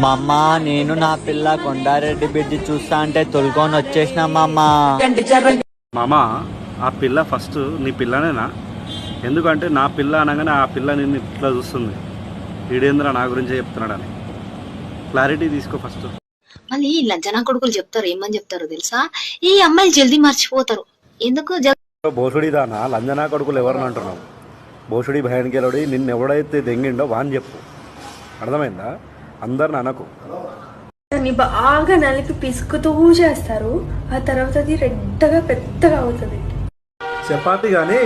మామ నేను నా పిల్ల కొండారెడ్డి బిడ్డి చూస్తా అంటే తొలుకొని వచ్చేసిన మామ. మామ ఆ పిల్ల ఫస్ట్ నీ పిల్లనేనా? ఎందుకంటే నా పిల్ల అనగానే ఆ పిల్ల నిన్ను ఇట్లా చూస్తుంది, వీడేంద్ర నా గురించే చెప్తున్నాడని. క్లారిటీ తీసుకో ఫస్ట్. మళ్ళీ లంచనా కొడుకులు చెప్తారు, ఏమని చెప్తారు తెలుసా? ఈ అమ్మాయిలు జల్దీ మర్చిపోతారు. ఎందుకు భోసుడిదానా లంజనా కొడుకులు ఎవరిని అంటున్నావు? భోసుడి భయానికెళ్ళి నిన్ను ఎవడైతే దెంగిండో వాని చెప్పు, అర్థమైందా? అందరిని అనకు. దాన్ని బాగా నలిపి పిసుకుతూ చేస్తారు, ఆ తర్వాత అది రెడ్డగా పెద్దగా అవుతుంది. చపాతి కానీ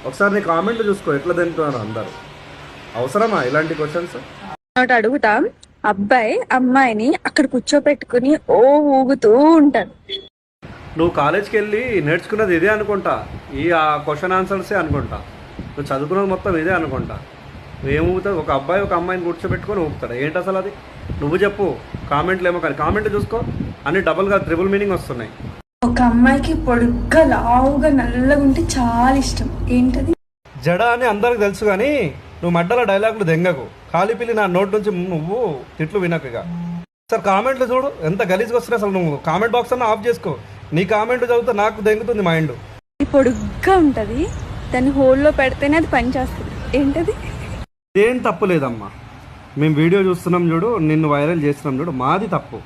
ఒకసారి నీ కామెంట్లు చూసుకో, ఎట్లా తింటున్నారు అందరు. అవసరమా ఇలాంటి క్వశ్చన్స్? ఒకటి అడుగుతాం, అబ్బాయి అమ్మాయిని అక్కడ కూర్చోపెట్టుకుని ఓ ఊగుతూ ఉంటాడు. నువ్వు కాలేజ్కి వెళ్ళి నేర్చుకున్నది ఇదే అనుకుంటా, ఆ క్వశ్చన్ ఆన్సర్సే అనుకుంటా. నువ్వు చదువుకున్నది మొత్తం ఇదే అనుకుంటా. ఏం ఊగుతావు? ఒక అబ్బాయి ఒక అమ్మాయిని కూర్చోబెట్టుకొని ఊపుతాడు. ఏంటి అసలు అది? నువ్వు చెప్పు. కామెంట్లు ఏమో కానీ కామెంట్ చూసుకో, అన్ని డబుల్గా ట్రిపుల్ మీనింగ్ వస్తున్నాయి. ఒక అమ్మాయికి పొడుగ్గా లావుగా నల్లగా ఉంటే చాలా ఇష్టం. ఏంటది? జడ అని అందరికి తెలుసు, కానీ నువ్వు మడ్డల డైలాగులు దెంగకు. ఖాళీ పిల్లి నా నోట్ నుంచి నువ్వు తిట్లు వినకుగా. సార్ కామెంట్లు చూడు ఎంత గలీజ్గా వస్తున్నాయి. అసలు నువ్వు కామెంట్ బాక్స్ అన్న ఆఫ్ చేసుకో. నీ కామెంట్ చదివితే నాకు దెంగుతుంది మైండ్. పొడుగ్గా ఉంటది, దాన్ని హోల్లో పెడితేనే అది పని చేస్తుంది. ఏంటది? ఏం తప్పు లేదమ్మా, మేము వీడియో చూస్తున్నాం చూడు, నిన్ను వైరల్ చేస్తున్నాం చూడు, మాది తప్పు.